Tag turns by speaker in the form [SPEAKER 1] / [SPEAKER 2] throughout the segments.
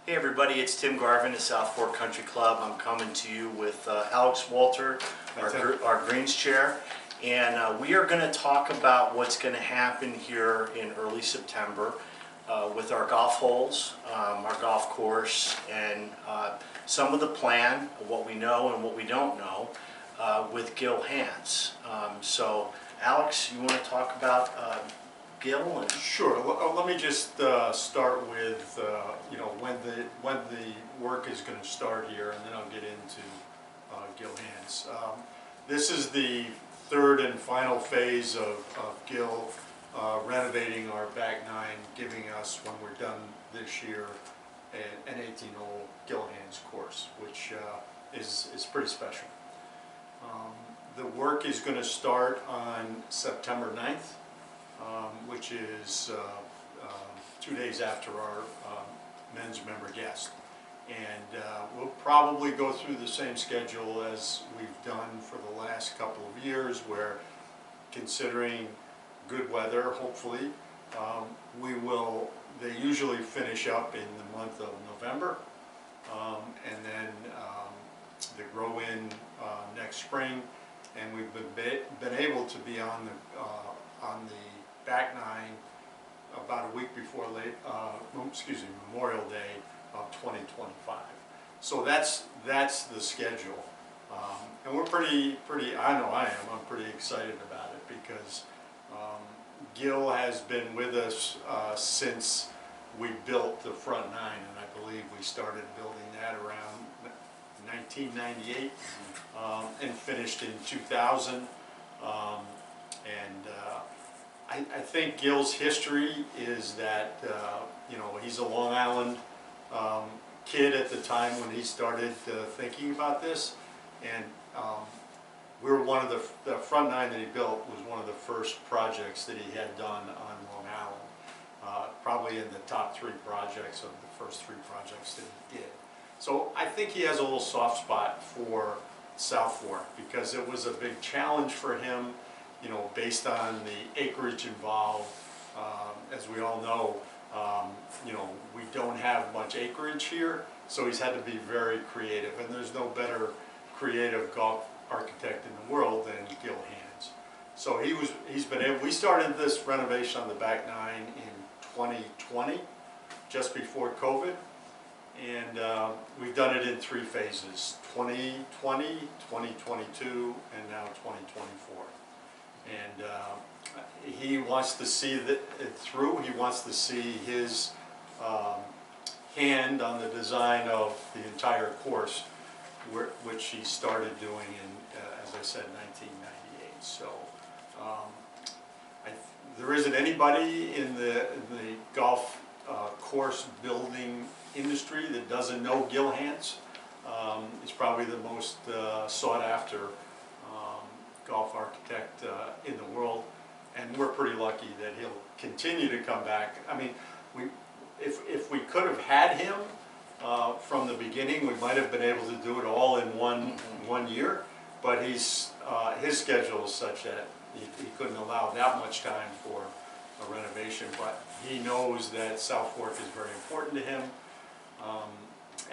[SPEAKER 1] Hey everybody, it's Tim Garvin at South Fork Country Club. I'm coming to you with Alex Walter, our Greens Chair, and we are going to talk about what's going to happen here in early September with our golf holes, our golf course, and some of the plan, what we know and what we don't know, with Gil Hanse. So Alex, you want to talk about Gil? And
[SPEAKER 2] sure. Let me just start with when the work is going to start here, and then I'll get into Gil Hanse. This is the third and final phase of Gil renovating our back nine, giving us, when we're done this year, an 18-hole Gil Hanse course, which is pretty special. The work is going to start on September 9th. Which is 2 days after our men's member guest. And we'll probably go through the same schedule as we've done for the last couple of years, where, considering good weather, hopefully, they usually finish up in the month of November, and then they grow in next spring, and we've been able to be on the back nine about a week before Memorial Day of 2025. So that's the schedule, and we're pretty. I know I am. I'm pretty excited about it because Gil has been with us since we built the front nine, and I believe we started building that around 1998 and finished in 2000. I think Gil's history is that he's a Long Island kid at the time when he started thinking about this, and we were one of the front nine that he built was one of the first projects that he had done on Long Island, probably in the top 3 projects of the first 3 projects that he did. So I think he has a little soft spot for South Fork because it was a big challenge for him. Based on the acreage involved, as we all know, we don't have much acreage here, so he's had to be very creative, and there's no better creative golf architect in the world than Gil Hanse. So we started this renovation on the back nine in 2020, just before COVID, and we've done it in 3 phases: 2020, 2022, and now 2024. And he wants to see it through. He wants to see his hand on the design of the entire course, which he started doing in, as I said, 1998. So there isn't anybody in the golf course building industry that doesn't know Gil Hanse. He's probably the most sought after golf architect in the world, and we're pretty lucky that he'll continue to come back. I mean, if we could have had him from the beginning, we might have been able to do it all in one year, but his schedule is such that he couldn't allow that much time for a renovation, but he knows that South Fork is very important to him,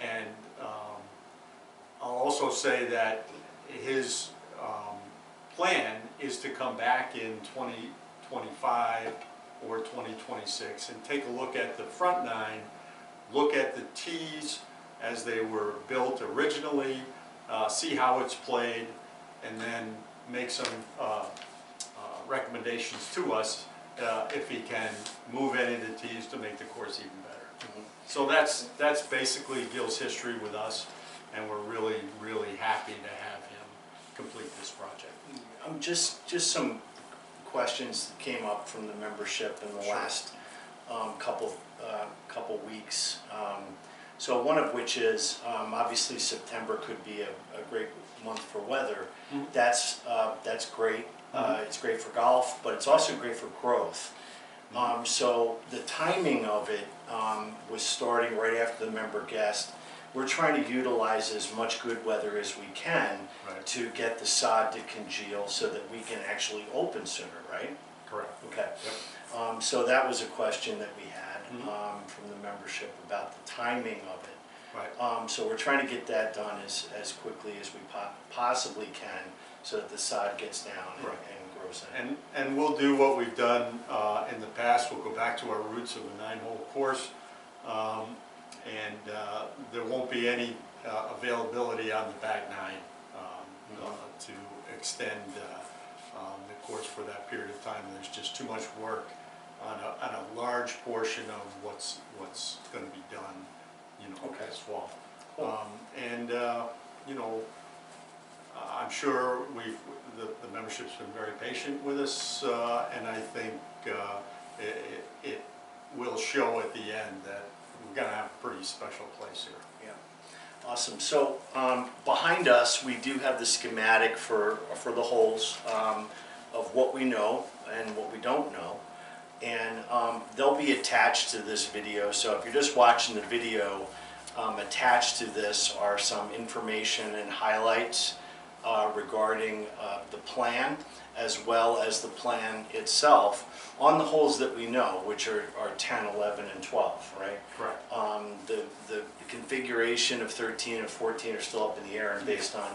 [SPEAKER 2] and I'll also say that his plan is to come back in 2025 or 2026 and take a look at the front nine, look at the tees as they were built originally, see how it's played, and then make some recommendations to us if he can move any of the tees to make the course even better. So that's basically Gil's history with us, and we're really, really happy to have him complete this project.
[SPEAKER 1] Just some questions that came up from the membership in the last couple weeks. So one of which is obviously September could be a great month for weather. That's great. It's great for golf, but it's also great for growth. So the timing of it was starting right after the member guest. We're trying to utilize as much good weather as we can to get the sod to congeal so that we can actually open sooner, right?
[SPEAKER 2] Correct.
[SPEAKER 1] Okay.
[SPEAKER 2] Yep.
[SPEAKER 1] So that was a question that we had. from the membership about the timing of it.
[SPEAKER 2] Right.
[SPEAKER 1] So we're trying to get that done as quickly as we possibly can, so that the sod gets down
[SPEAKER 2] Right.
[SPEAKER 1] and grows in.
[SPEAKER 2] And we'll do what we've done in the past. We'll go back to our roots of a 9-hole course, and there won't be any availability on the back 9 to extend the course for that period of time. There's just too much work on a large portion of what's going to be done,
[SPEAKER 1] Okay.
[SPEAKER 2] this fall.
[SPEAKER 1] Cool.
[SPEAKER 2] You know, I'm sure the membership's been very patient with us, and I think it will show at the end that we're going to have a pretty special place here.
[SPEAKER 1] Yeah, awesome. So behind us, we do have the schematic for the holes of what we know and what we don't know, and they'll be attached to this video. So if you're just watching the video, attached to this are some information and highlights regarding the plan, as well as the plan itself on the holes that we know, which are 10, 11, and 12, right?
[SPEAKER 2] Correct.
[SPEAKER 1] The configuration of 13 and 14 are still up in the air, and based on...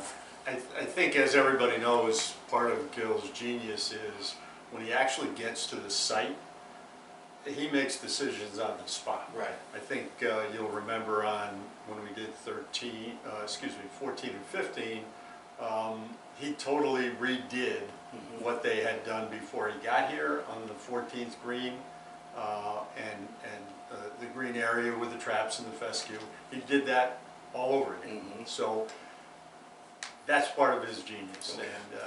[SPEAKER 2] I think, as everybody knows, part of Gil's genius is when he actually gets to the site, he makes decisions on the spot.
[SPEAKER 1] Right.
[SPEAKER 2] I think you'll remember on when we did 14 and 15, he totally redid what they had done before he got here on the 14th green, and the green area with the traps and the fescue. He did that all over again. So that's part of his genius, and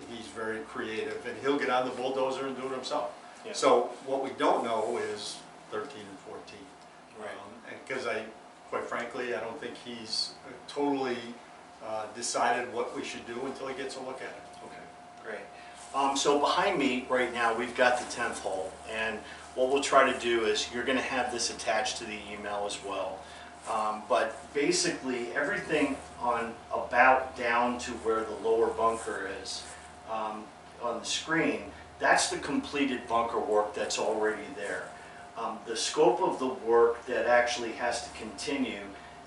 [SPEAKER 2] he's very creative, and he'll get on the bulldozer and do it himself.
[SPEAKER 1] Yeah.
[SPEAKER 2] So what we don't know is 13 and 14.
[SPEAKER 1] Right.
[SPEAKER 2] Because quite frankly, I don't think he's totally decided what we should do until he gets a look at it.
[SPEAKER 1] Okay, great. So behind me right now, we've got the 10th hole, and what we'll try to do is you're going to have this attached to the email as well. But basically, everything on about down to where the lower bunker is on the screen, that's the completed bunker work that's already there. The scope of the work that actually has to continue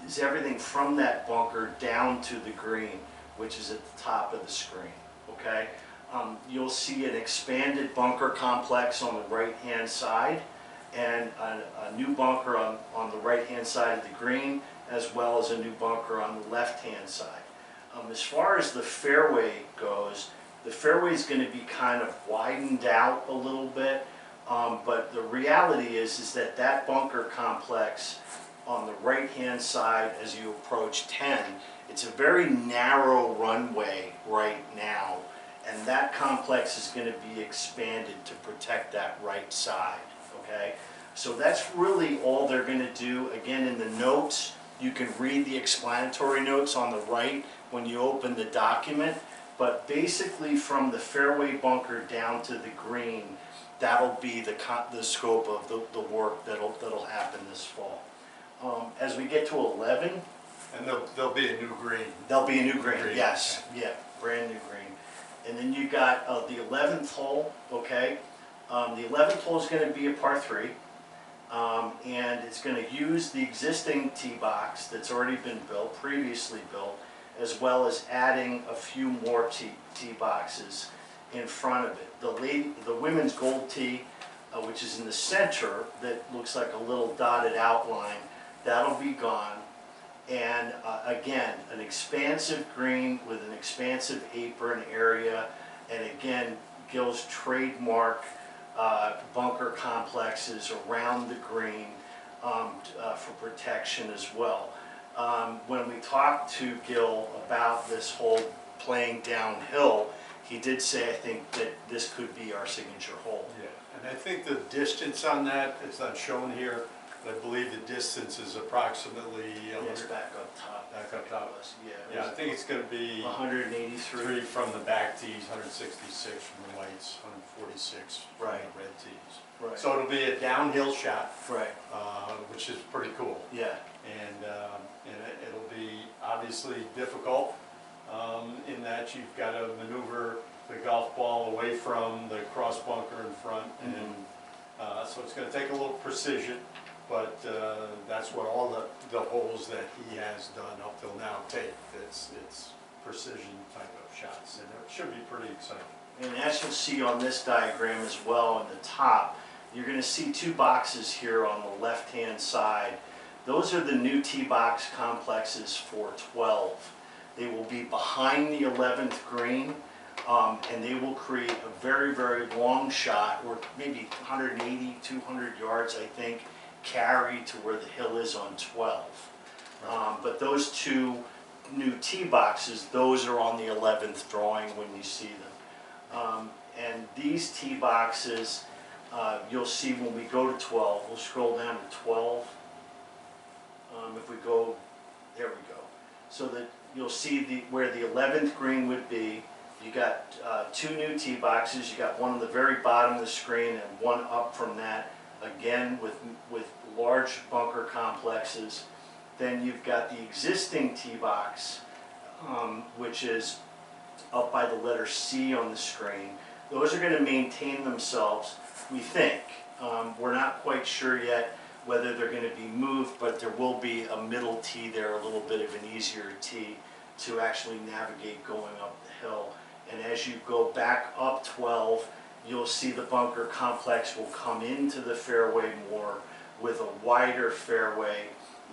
[SPEAKER 1] is everything from that bunker down to the green, which is at the top of the screen, okay? You'll see an expanded bunker complex on the right-hand side, and a new bunker on the right-hand side of the green, as well as a new bunker on the left-hand side. As far as the fairway goes, the fairway is going to be kind of widened out a little bit, but the reality is that that bunker complex on the right-hand side as you approach 10, it's a very narrow runway right now, and that complex is going to be expanded to protect that right side, okay? So that's really all they're going to do. Again, in the notes, you can read the explanatory notes on the right when you open the document, but basically from the fairway bunker down to the green, that'll be the scope of the work that'll happen this fall. As we get to 11,
[SPEAKER 2] And there'll be a new green.
[SPEAKER 1] there'll be a new green,
[SPEAKER 2] Green,
[SPEAKER 1] yes, yeah, brand new green. And then you got the 11th hole, okay? The 11th hole is going to be a par 3, and it's going to use the existing tee box that's already been built, previously built, as well as adding a few more tee boxes in front of it. The women's gold tee, which is in the center, that looks like a little dotted outline, that'll be gone. And again, an expansive green with an expansive apron area, and again, Gil's trademark bunker complexes around the green for protection as well. When we talked to Gil about this whole playing downhill, he did say, I think, that this could be our signature hole.
[SPEAKER 2] Yeah, and I think the distance on that, it's not shown here, but I believe the distance is approximately...
[SPEAKER 1] Yes, back up top.
[SPEAKER 2] Back up top.
[SPEAKER 1] Yeah,
[SPEAKER 2] I think it's going to be
[SPEAKER 1] 183.
[SPEAKER 2] 3 from the back tees, 166 from the whites, 146 from
[SPEAKER 1] Right.
[SPEAKER 2] the red tees.
[SPEAKER 1] Right.
[SPEAKER 2] So it'll be a downhill shot,
[SPEAKER 1] Right.
[SPEAKER 2] which is pretty cool.
[SPEAKER 1] Yeah.
[SPEAKER 2] And it'll be obviously difficult in that you've got to maneuver the golf ball away from the cross bunker in front, and so it's going to take a little precision. but that's what all the holes that he has done up till now take. It's precision type of shots, and it should be pretty exciting.
[SPEAKER 1] And as you'll see on this diagram as well in the top, you're going to see two boxes here on the left-hand side. Those are the new tee box complexes for 12. They will be behind the 11th green, and they will create a very, very long shot, or maybe 180, 200 yards, I think, carry to where the hill is on 12. But those two new tee boxes, those are on the 11th drawing when you see them. And these tee boxes, you'll see when we go to 12, we'll scroll down to 12. If we go, there we go. So that you'll see where the 11th green would be. You got two new tee boxes. You got one on the very bottom of the screen and one up from that, again with large bunker complexes. Then you've got the existing tee box, which is up by the letter C on the screen. Those are going to maintain themselves, we think. We're not quite sure yet whether they're going to be moved, but there will be a middle tee there, a little bit of an easier tee to actually navigate going up the hill. And as you go back up 12, you'll see the bunker complex will come into the fairway more with a wider fairway,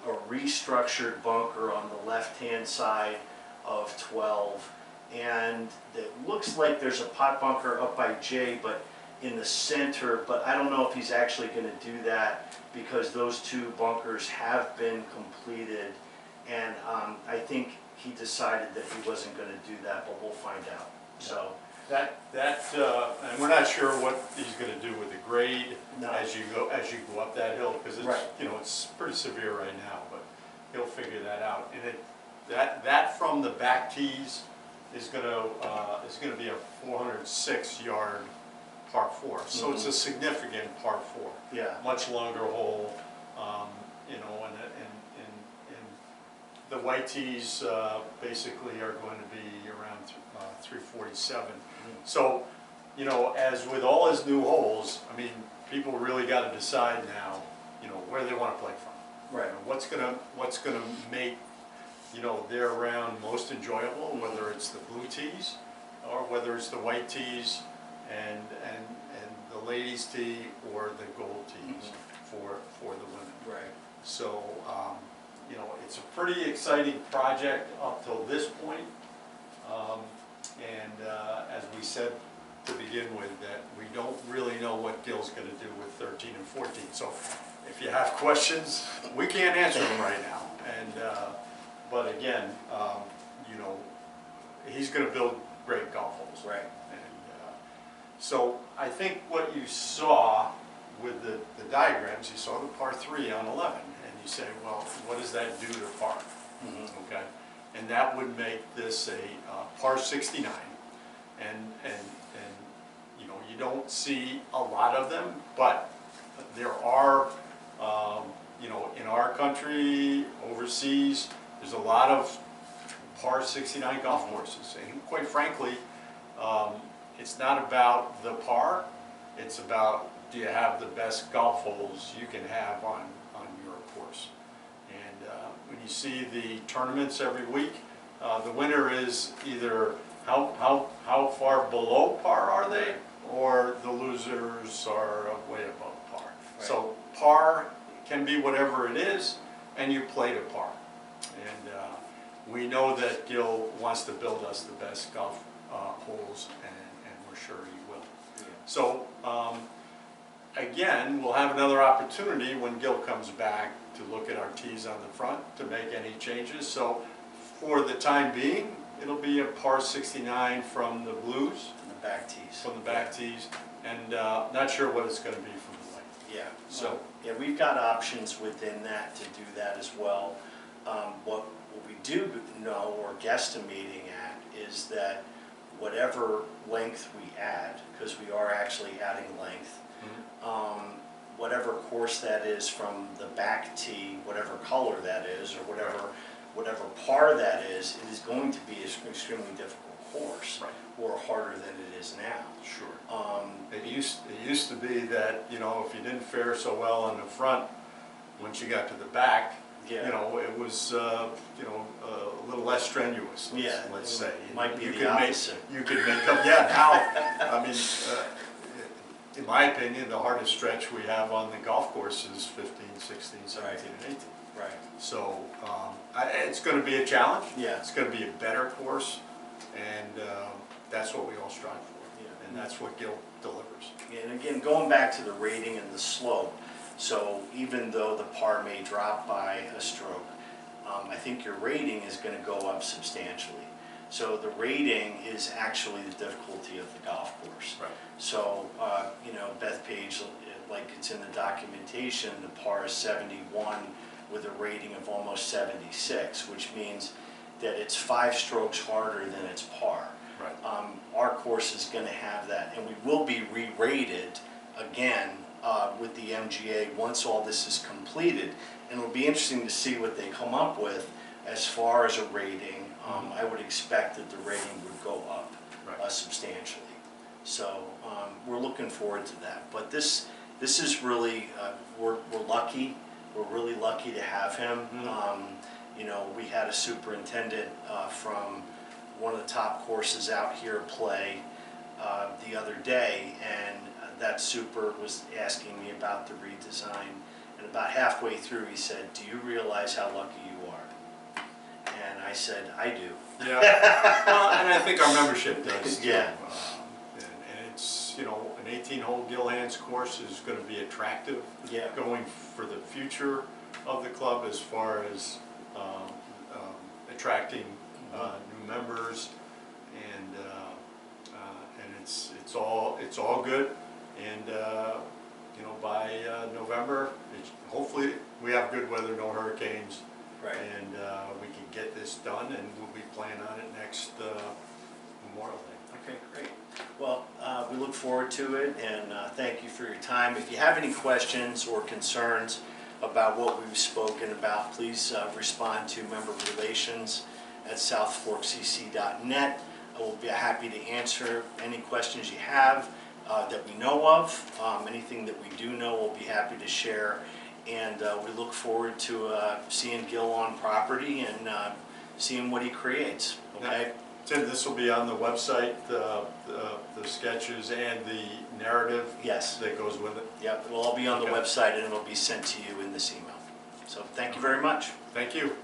[SPEAKER 1] a restructured bunker on the left-hand side of 12. And it looks like there's a pot bunker up by J, but in the center, but I don't know if he's actually going to do that because those two bunkers have been completed, and I think he decided that he wasn't going to do that, but we'll find out. So
[SPEAKER 2] and we're not sure what he's going to do with the grade
[SPEAKER 1] No.
[SPEAKER 2] as you go up that hill, because it's
[SPEAKER 1] Right.
[SPEAKER 2] It's pretty severe right now, but he'll figure that out. And that from the back tees is going to be a 406-yard par 4. So it's a significant par 4.
[SPEAKER 1] yeah,
[SPEAKER 2] Much longer hole, and the white tees basically are going to be around 347. So, as with all his new holes, I mean, people really got to decide now, where they want to play from.
[SPEAKER 1] right.
[SPEAKER 2] What's gonna make, their round most enjoyable, whether it's the blue tees or whether it's the white tees and the ladies' tee or the gold tees for the women.
[SPEAKER 1] Right.
[SPEAKER 2] So, it's a pretty exciting project up till this point. As we said to begin with, that we don't really know what Gil's going to do with 13 and 14. So if you have questions, we can't answer them right now. But again, he's going to build great golf holes.
[SPEAKER 1] Right.
[SPEAKER 2] So I think what you saw with the diagrams, you saw the par 3 on 11, and you say, well, what does that do to par? Okay, and that would make this a par 69, and you don't see a lot of them, but there are, in our country, overseas, there's a lot of par 69 golf courses, and quite frankly, it's not about the par, it's about, do you have the best golf holes you can have on your course. And when you see the tournaments every week, the winner is either how far below par are they, or the losers are way above par. Right. So par can be whatever it is, and you play to par. And we know that Gil wants to build us the best golf holes, and we're sure he will. Yeah. So again, we'll have another opportunity when Gil comes back to look at our tees on the front to make any changes. So for the time being, it'll be a par 69 from the blues.
[SPEAKER 1] From the back tees.
[SPEAKER 2] From the back tees, and not sure what it's going to be from the white.
[SPEAKER 1] Yeah.
[SPEAKER 2] So
[SPEAKER 1] yeah, we've got options within that to do that as well. What we do know, or guesstimating at, is that whatever length we add, because we are actually adding length, whatever course that is from the back tee, whatever color that is, or whatever par that is, it is going to be an extremely difficult course, or harder than it is now.
[SPEAKER 2] Sure. It used to be that, if you didn't fare so well on the front, once you got to the back,
[SPEAKER 1] Yeah.
[SPEAKER 2] you know, it was, you know, a little less strenuous,
[SPEAKER 1] Yeah,
[SPEAKER 2] let's say.
[SPEAKER 1] might be
[SPEAKER 2] You
[SPEAKER 1] the
[SPEAKER 2] could make-
[SPEAKER 1] opposite.
[SPEAKER 2] You could make up, yeah, now, I mean, in my opinion, the hardest stretch we have on the golf course is 15, 16, 17, and 18.
[SPEAKER 1] Right.
[SPEAKER 2] So, it's gonna be a challenge.
[SPEAKER 1] Yeah.
[SPEAKER 2] It's gonna be a better course, and that's what we all strive for.
[SPEAKER 1] Yeah.
[SPEAKER 2] And that's what Gil delivers.
[SPEAKER 1] And again, going back to the rating and the slope, so even though the par may drop by a stroke, I think your rating is going to go up substantially. So the rating is actually the difficulty of the golf course.
[SPEAKER 2] Right.
[SPEAKER 1] So, you know, Bethpage, like it's in the documentation, the par is 71 with a rating of almost 76, which means that it's 5 strokes harder than its par.
[SPEAKER 2] Right.
[SPEAKER 1] Our course is going to have that, and we will be re-rated again with the MGA once all this is completed. And it'll be interesting to see what they come up with as far as a rating. I would expect that the rating would go up substantially. So we're looking forward to that. But this is really, we're lucky. We're really lucky to have him. You know, we had a superintendent from one of the top courses out here play the other day, and that super was asking me about the redesign, and about halfway through he said, "Do you realize how lucky you are?" And I said, "I do."
[SPEAKER 2] Yeah, well, and I think our membership does too.
[SPEAKER 1] Yeah.
[SPEAKER 2] And it's, you know, an 18-hole Gilhan's course is going to be attractive
[SPEAKER 1] Yeah.
[SPEAKER 2] going for the future of the club as far as attracting new members, and it's all good. And you know, by November, hopefully we have good weather, no hurricanes,
[SPEAKER 1] Right.
[SPEAKER 2] and we can get this done, and we'll be playing on it next Memorial Day.
[SPEAKER 1] Okay, great. Well, we look forward to it, and thank you for your time. If you have any questions or concerns about what we've spoken about, please respond to memberrelations@southforkcc.net. I will be happy to answer any questions you have that we know of. Anything that we do know, we'll be happy to share. And we look forward to seeing Gil on property and seeing what he creates. Okay.
[SPEAKER 2] Tim, this will be on the website, the sketches and the narrative.
[SPEAKER 1] Yes.
[SPEAKER 2] That goes with it.
[SPEAKER 1] Yep. It'll all be on the
[SPEAKER 2] Okay.
[SPEAKER 1] website, and it'll be sent to you in this email. So thank you very much.
[SPEAKER 2] Thank you.